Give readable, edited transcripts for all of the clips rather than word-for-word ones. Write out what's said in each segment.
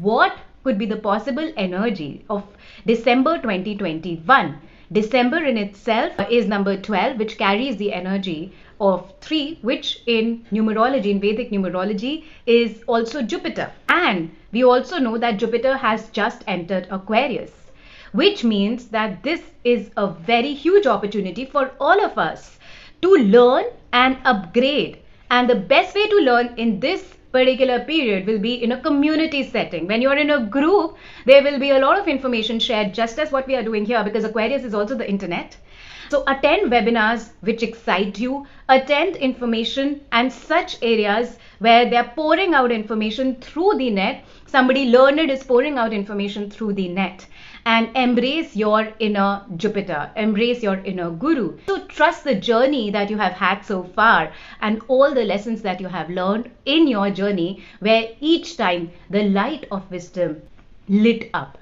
What could be the possible energy of December 2021? December in itself is number 12, which carries the energy of 3, which in numerology, in Vedic numerology, is also Jupiter. And we also know that Jupiter has just entered Aquarius, which means that this is a very huge opportunity for all of us to learn and upgrade. And the best way to learn in this particular period will be in a community setting. When you're in a group, there will be a lot of information shared, just as what we are doing here, because Aquarius is also the internet. So attend webinars which excite you, attend information and such areas where they're pouring out information through the net. Somebody learned is pouring out information through the net. And embrace your inner Jupiter, embrace your inner guru. So trust the journey that you have had so far and all the lessons that you have learned in your journey, where each time the light of wisdom lit up.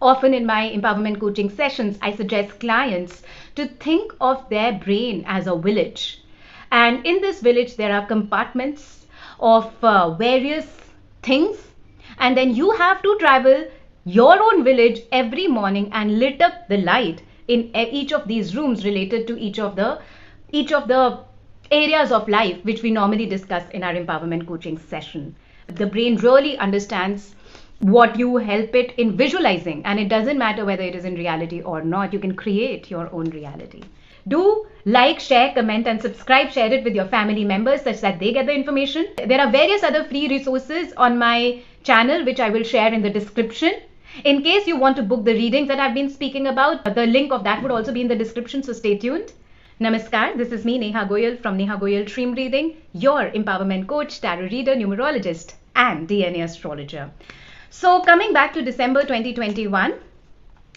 Often in my empowerment coaching sessions, I suggest clients to think of their brain as a village. And in this village, there are compartments of various things. And then you have to travel your own village every morning and lit up the light in each of these rooms related to each of the areas of life which we normally discuss in our empowerment coaching session. The brain really understands what you help it in visualizing, and it doesn't matter whether it is in reality or not. You can create your own reality. Do like, share, comment and subscribe. Share it with your family members such that they get the information. There are various other free resources on my channel which I will share in the description. In case you want to book the readings that I've been speaking about, the link of that would also be in the description, so stay tuned. Namaskar, this is me, Nehaa Goyal from Nehaa Goyal Dream Reading, your empowerment coach, tarot reader, numerologist and DNA astrologer. So coming back to December 2021,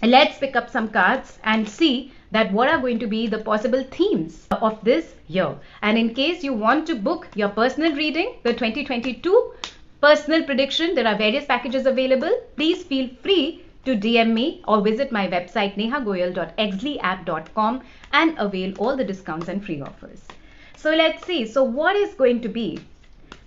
let's pick up some cards and see that what are going to be the possible themes of this year. And in case you want to book your personal reading, the 2022 personal prediction, there are various packages available. Please feel free to DM me or visit my website nehagoyal.exlyapp.com and avail all the discounts and free offers. So let's see. So what is going to be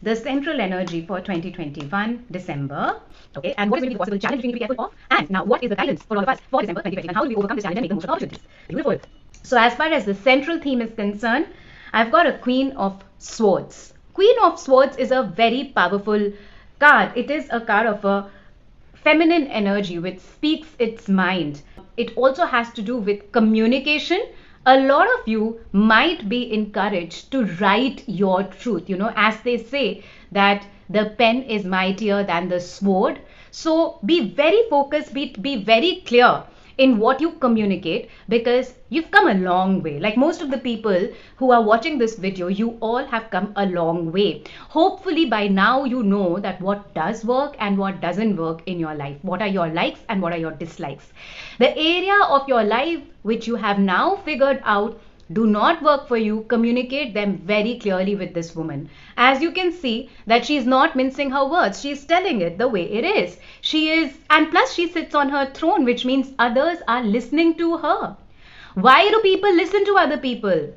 the central energy for 2021 December? Okay, and what is going to be the possible challenge we need to be careful of? And now what is the guidance for all of us for December 2021? How do we overcome this challenge and make the most of opportunities? Beautiful. So as far as the central theme is concerned, I've got a Queen of Swords. Queen of Swords is a very powerful card. It is a card of a feminine energy which speaks its mind. It also has to do with communication. A lot of you might be encouraged to write your truth. You know, as they say that the pen is mightier than the sword. So be very focused, be very clear in what you communicate, because you've come a long way. Like most of the people who are watching this video, you all have come a long way. Hopefully by now you know that what does work and what doesn't work in your life. What are your likes and what are your dislikes. The area of your life which you have now figured out do not work for you, communicate them very clearly with this woman. As you can see that she is not mincing her words. She is telling it the way it is. She is, and plus she sits on her throne, which means others are listening to her. Why do people listen to other people?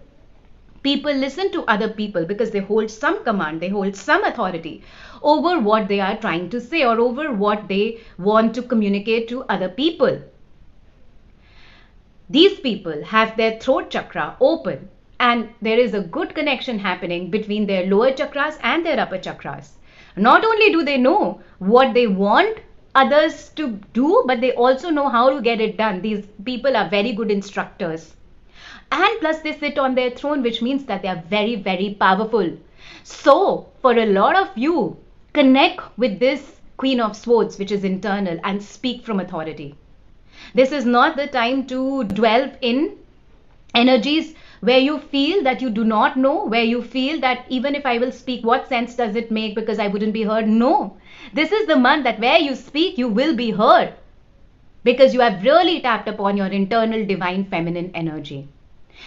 People listen to other people because they hold some command, they hold some authority over what they are trying to say or over what they want to communicate to other people. These people have their throat chakra open and there is a good connection happening between their lower chakras and their upper chakras. Not only do they know what they want others to do, but they also know how to get it done. These people are very good instructors. And plus they sit on their throne, which means that they are very, very powerful. So for a lot of you, connect with this Queen of Swords, which is internal, and speak from authority. This is not the time to dwell in energies where you feel that you do not know, where you feel that even if I will speak, what sense does it make because I wouldn't be heard? No. This is the month that where you speak, you will be heard because you have really tapped upon your internal divine feminine energy.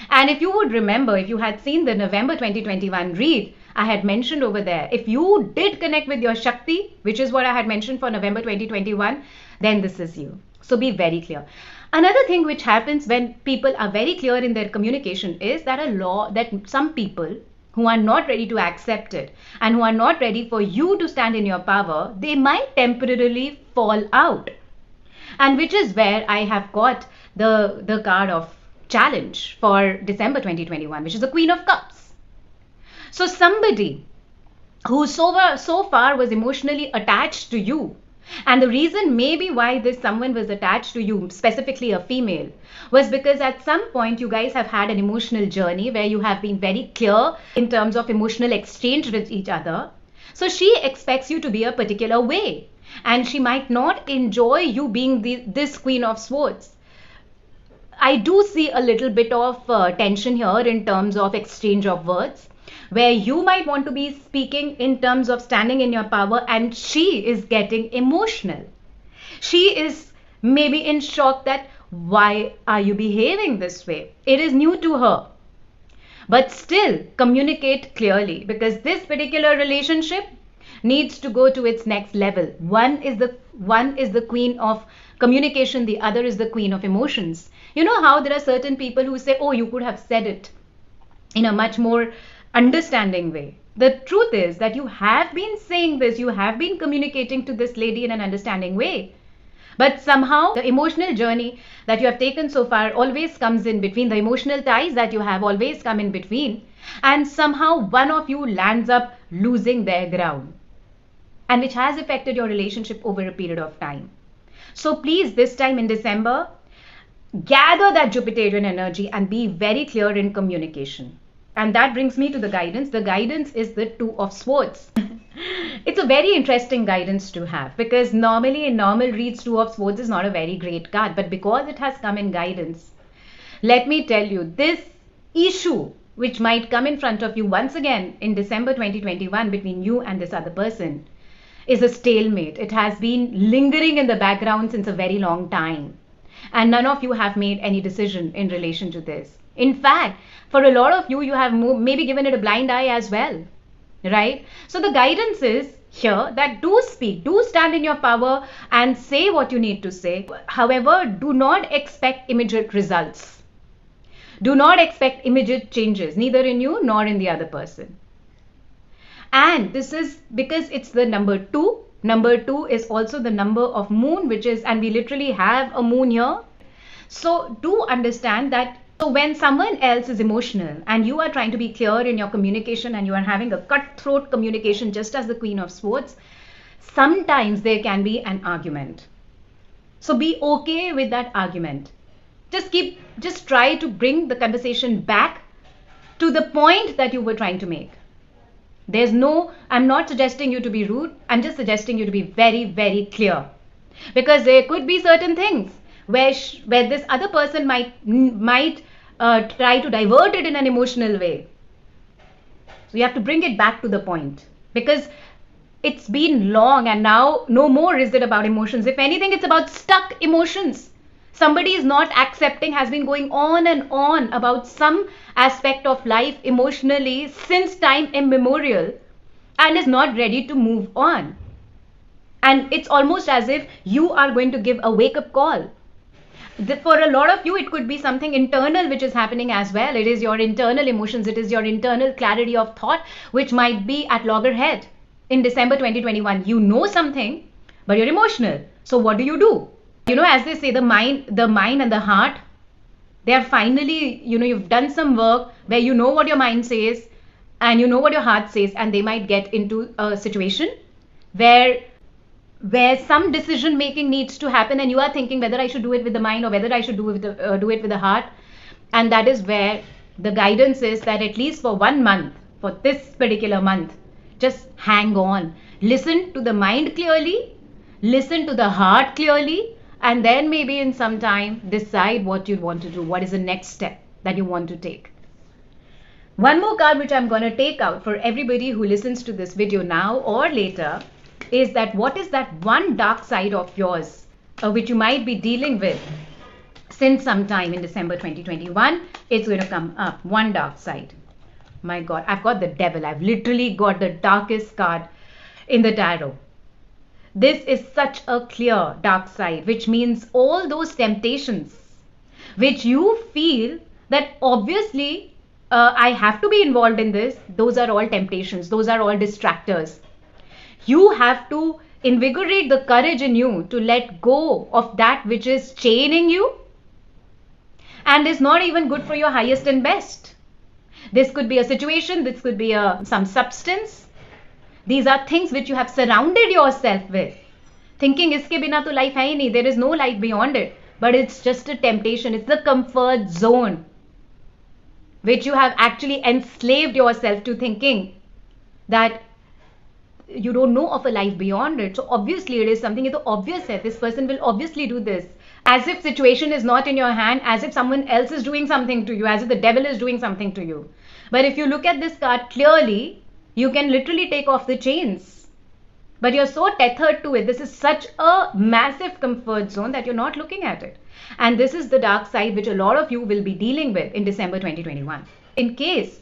And if you would remember, if you had seen the November 2021 read, I had mentioned over there, if you did connect with your Shakti, which is what I had mentioned for November 2021, then this is you. So be very clear. Another thing which happens when people are very clear in their communication is that some people who are not ready to accept it, and who are not ready for you to stand in your power, they might temporarily fall out. And which is where I have got the card of challenge for December 2021, which is the Queen of Cups. So somebody who so far was emotionally attached to you, and the reason maybe why this someone was attached to you, specifically a female, was because at some point you guys have had an emotional journey where you have been very clear in terms of emotional exchange with each other. So she expects you to be a particular way, and she might not enjoy you being this Queen of Swords. I do see a little bit of tension here in terms of exchange of words, where you might want to be speaking in terms of standing in your power, and she is getting emotional. She is maybe in shock that why are you behaving this way? It is new to her. But still communicate clearly, because this particular relationship needs to go to its next level. One is the queen of communication, the other is the queen of emotions. You know how there are certain people who say, oh, you could have said it in a much more understanding way. The truth is that you have been saying this, you have been communicating to this lady in an understanding way. But somehow the emotional journey that you have taken so far always comes in between, the emotional ties that you have always come in between, and somehow one of you lands up losing their ground, and which has affected your relationship over a period of time. So please, this time in December, gather that Jupiterian energy and be very clear in communication. And that brings me to the guidance. The guidance is the Two of Swords. It's a very interesting guidance to have, because normally in normal reads, Two of Swords is not a very great card. But because it has come in guidance, let me tell you, this issue which might come in front of you once again in December 2021 between you and this other person is a stalemate. It has been lingering in the background since a very long time, and none of you have made any decision in relation to this. In fact, for a lot of you, you have maybe given it a blind eye as well, right? So the guidance is here that do speak, do stand in your power and say what you need to say. However, do not expect immediate results. Do not expect immediate changes, neither in you nor in the other person. And this is because it's the number 2. Number 2 is also the number of moon, which is, and we literally have a moon here. So do understand that. So when someone else is emotional and you are trying to be clear in your communication and you are having a cutthroat communication just as the Queen of Swords, sometimes there can be an argument. So be okay with that argument. Just try to bring the conversation back to the point that you were trying to make. I'm not suggesting you to be rude. I'm just suggesting you to be very, very clear. Because there could be certain things where this other person might try to divert it in an emotional way. So you have to bring it back to the point, because it's been long and now no more is it about emotions. If anything, it's about stuck emotions. Somebody is not accepting, has been going on and on about some aspect of life emotionally since time immemorial, and is not ready to move on. And it's almost as if you are going to give a wake-up call. For a lot of you, it could be something internal which is happening as well. It is your internal emotions, it is your internal clarity of thought which might be at loggerhead in December 2021. You know something, but you're emotional. So what do? You know, as they say, the mind and the heart, they are finally, you've done some work where you know what your mind says and you know what your heart says, and they might get into a situation where some decision making needs to happen, and you are thinking whether I should do it with the mind or whether I should do it with the heart. And that is where the guidance is that at least for 1 month, for this particular month, just hang on. Listen to the mind clearly, listen to the heart clearly, and then maybe in some time decide what you want to do. What is the next step that you want to take? One more card which I'm going to take out for everybody who listens to this video now or later is that what is that one dark side of yours which you might be dealing with since some time in December 2021. It's going to come up. One dark side. My God, I've got the devil. I've literally got the darkest card in the tarot. This is such a clear dark side, which means all those temptations which you feel that obviously I have to be involved in this. Those are all temptations. Those are all distractors. You have to invigorate the courage in you to let go of that which is chaining you and is not even good for your highest and best. This could be a situation, this could be some substance. These are things which you have surrounded yourself with. Thinking iske bina to life hai hi nahi, there is no life beyond it. But it's just a temptation, it's the comfort zone which you have actually enslaved yourself to thinking that you don't know of a life beyond it. So obviously it is something, it's obvious hai, this person will obviously do this. As if situation is not in your hand, as if someone else is doing something to you, as if the devil is doing something to you. But if you look at this card clearly, you can literally take off the chains. But you're so tethered to it. This is such a massive comfort zone that you're not looking at it. And this is the dark side which a lot of you will be dealing with in December 2021. In case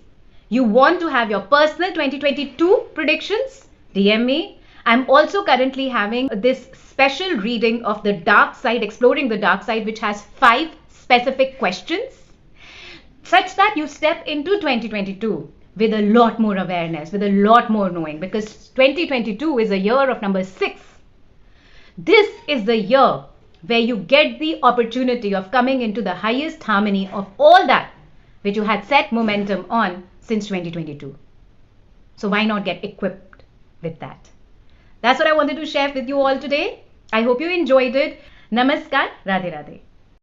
you want to have your personal 2022 predictions, DM me. I'm also currently having this special reading of the dark side, exploring the dark side, which has 5 specific questions, such that you step into 2022 with a lot more awareness, with a lot more knowing, because 2022 is a year of number 6. This is the year where you get the opportunity of coming into the highest harmony of all that which you had set momentum on since 2022. So why not get equipped with that? That's what I wanted to share with you all today. I hope you enjoyed it. Namaskar, Radhe Radhe.